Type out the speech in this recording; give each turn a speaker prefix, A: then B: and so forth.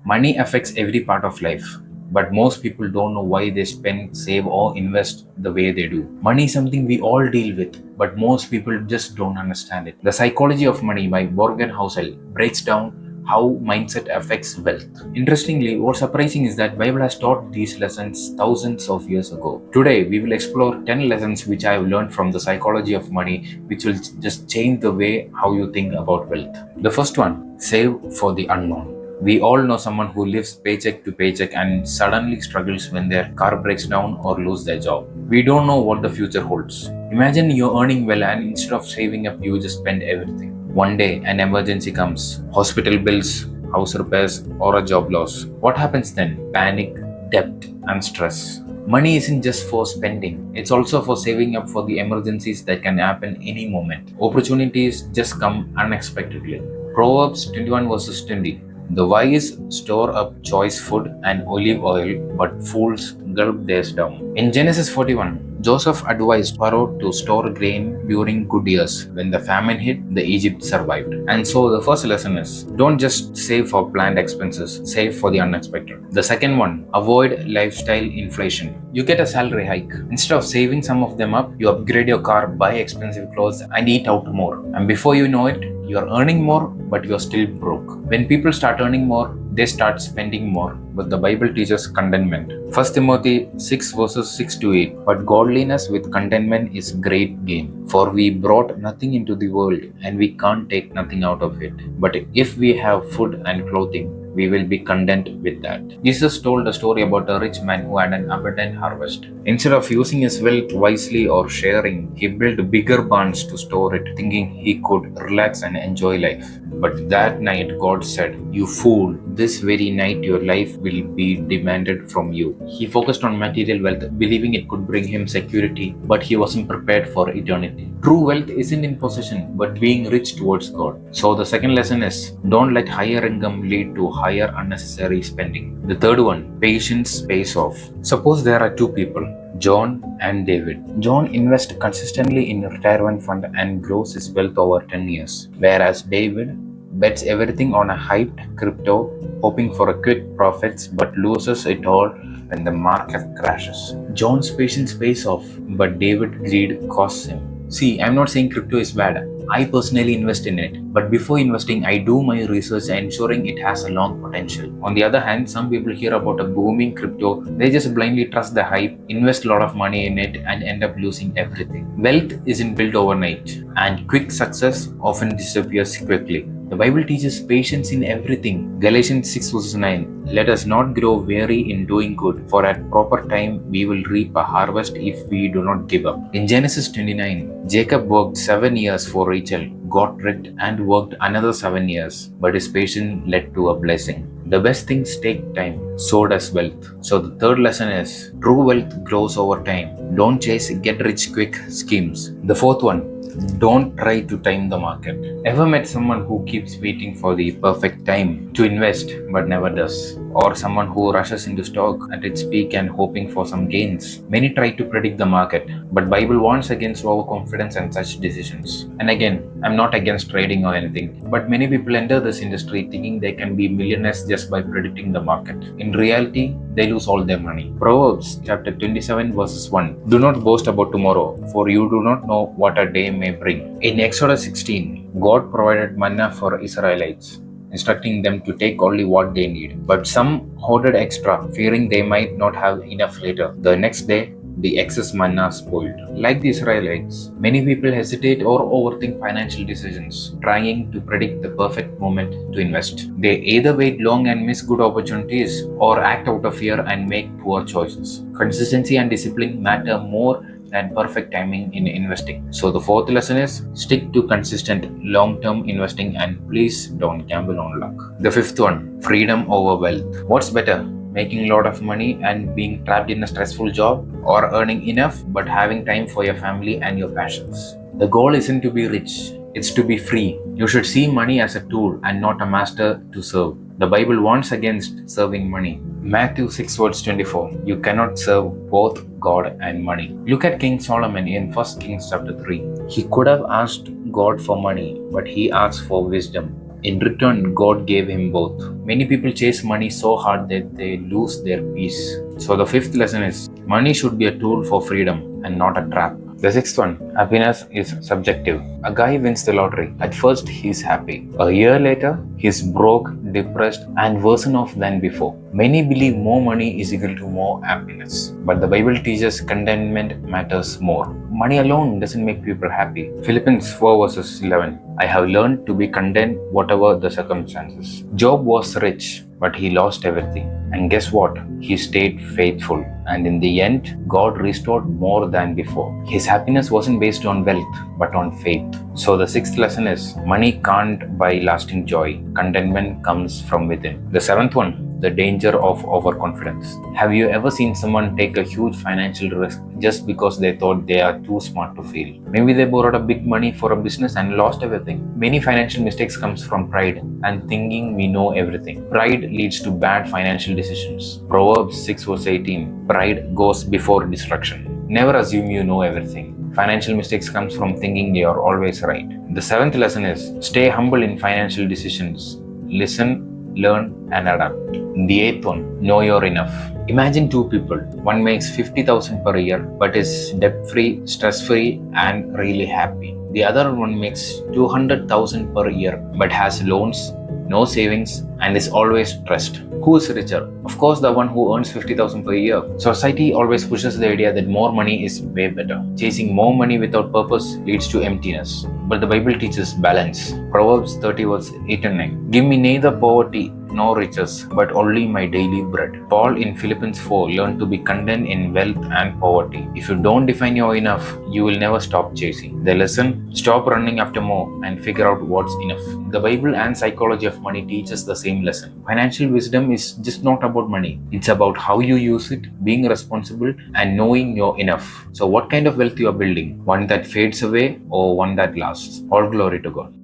A: Money affects every part of life, but most people don't know why they spend, save, or invest the way they do. Money is something we all deal with, but most people just don't understand it. The Psychology of Money by Morgan Housel breaks down how mindset affects wealth. Interestingly, what's surprising is that Bible has taught these lessons thousands of years ago. Today, we will explore 10 lessons which I have learned from the psychology of money, which will just change the way how you think about wealth. The first one, save for the unknown. We all know someone who lives paycheck to paycheck and suddenly struggles when their car breaks down or lose their job. We don't know what the future holds. Imagine you're earning well and instead of saving up, you just spend everything. One day, an emergency comes, hospital bills, house repairs, or a job loss. What happens then? Panic, debt, and stress. Money isn't just for spending, it's also for saving up for the emergencies that can happen any moment. Opportunities just come unexpectedly. Proverbs 21 verses 20. The wise store up choice food and olive oil, but fools gulp theirs down. In Genesis 41, Joseph advised Pharaoh to store grain during good years. When the famine hit, the Egypt survived. And so the first lesson is don't just save for planned expenses, save for the unexpected. The second one, avoid lifestyle inflation. You get a salary hike. Instead of saving some of them up, you upgrade your car, buy expensive clothes, and eat out more. And before you know it, you're earning more, but you're still broke. When people start earning more, they start spending more. But the Bible teaches contentment. 1 Timothy 6 verses 6 to 8. But godliness with contentment is great gain. For we brought nothing into the world, and we can't take nothing out of it. But if we have food and clothing, we will be content with that. Jesus told a story about a rich man who had an abundant harvest. Instead of using his wealth wisely or sharing, he built bigger barns to store it, thinking he could relax and enjoy life. But that night, God said, "You fool, this very night your life will be demanded from you." He focused on material wealth, believing it could bring him security, but he wasn't prepared for eternity. True wealth isn't in possession, but being rich towards God. So the second lesson is don't let higher income lead to higher unnecessary spending. The third one, patience pays off. Suppose there are two people, John and David. John invests consistently in a retirement fund and grows his wealth over 10 years, whereas David bets everything on a hyped crypto, hoping for a quick profits but loses it all when the market crashes. John's patience pays off, but David's greed costs him. See, I'm not saying crypto is bad. I personally invest in it, but before investing, I do my research ensuring it has a long potential. On the other hand, some people hear about a booming crypto, they just blindly trust the hype, invest a lot of money in it, and end up losing everything. Wealth isn't built overnight, and quick success often disappears quickly. The Bible teaches patience in everything. Galatians 6 verses 9. Let us not grow weary in doing good, for at proper time we will reap a harvest if we do not give up. In Genesis 29, Jacob worked 7 years for Rachel, got rich and worked another 7 years, but his patience led to a blessing. The best things take time, so does wealth. So the third lesson is true wealth grows over time. Don't chase get rich quick schemes. The fourth one, don't try to time the market. Ever met someone who keeps waiting for the perfect time to invest but never does? Or someone who rushes into stock at its peak and hoping for some gains? Many try to predict the market, but Bible warns against overconfidence and such decisions. And again, I'm not against trading or anything, but many people enter this industry thinking they can be millionaires just by predicting the market. In reality, they lose all their money. Proverbs chapter 27 verses 1. Do not boast about tomorrow, for you do not know what a day may bring. In Exodus 16, God provided manna for Israelites, instructing them to take only what they need. But some hoarded extra, fearing they might not have enough later. The next day, the excess manna spoiled. Like the Israelites, many people hesitate or overthink financial decisions, trying to predict the perfect moment to invest. They either wait long and miss good opportunities or act out of fear and make poor choices. Consistency and discipline matter more than perfect timing in investing. So the fourth lesson is stick to consistent long-term investing and please don't gamble on luck. The fifth one, freedom over wealth. What's better? Making a lot of money and being trapped in a stressful job, or earning enough but having time for your family and your passions? The goal isn't to be rich, it's to be free. You should see money as a tool and not a master to serve. The Bible warns against serving money. Matthew 6 verse 24. You cannot serve both God and money. Look at King Solomon in 1 Kings chapter 3. He could have asked God for money, but he asked for wisdom. In return, God gave him both. Many people chase money so hard that they lose their peace. So, the fifth lesson is money should be a tool for freedom and not a trap. The sixth one, happiness is subjective. A guy wins the lottery. At first, he's happy. A year later, he's broke, depressed, and worse off than before. Many believe more money is equal to more happiness. But the Bible teaches contentment matters more. Money alone doesn't make people happy. Philippians 4 verses 11. I have learned to be content whatever the circumstances. Job was rich, but he lost everything. And guess what? He stayed faithful. And in the end, God restored more than before. His happiness wasn't based on wealth, but on faith. So the sixth lesson is money can't buy lasting joy. Contentment comes from within. The seventh one, the danger of overconfidence. Have you ever seen someone take a huge financial risk just because they thought they are too smart to fail? Maybe they borrowed a big money for a business and lost everything. Many financial mistakes comes from pride and thinking we know everything. Pride leads to bad financial decisions. Proverbs 6 verse 18. Pride goes before destruction. Never assume you know everything. Financial mistakes comes from thinking you are always right. The seventh lesson is stay humble in financial decisions. Listen, learn, and adapt. The eighth one, know you're enough. Imagine two people. One makes 50,000 per year but is debt free, stress free, and really happy. The other one makes 200,000 per year but has loans, no savings, and is always stressed. Who is richer? Of course, the one who earns 50,000 per year. Society always pushes the idea that more money is way better. Chasing more money without purpose leads to emptiness. But the Bible teaches balance. Proverbs 30 verse 8 and 9. Give me neither poverty nor riches, but only my daily bread. Paul in Philippians 4 learned to be content in wealth and poverty. If you don't define your enough, you will never stop chasing. The lesson, stop running after more and figure out what's enough. The Bible and psychology of money teaches the same lesson. Financial wisdom is just not about money. It's about how you use it, being responsible, and knowing you're enough. So what kind of wealth you are building? One that fades away or one that lasts? All glory to God.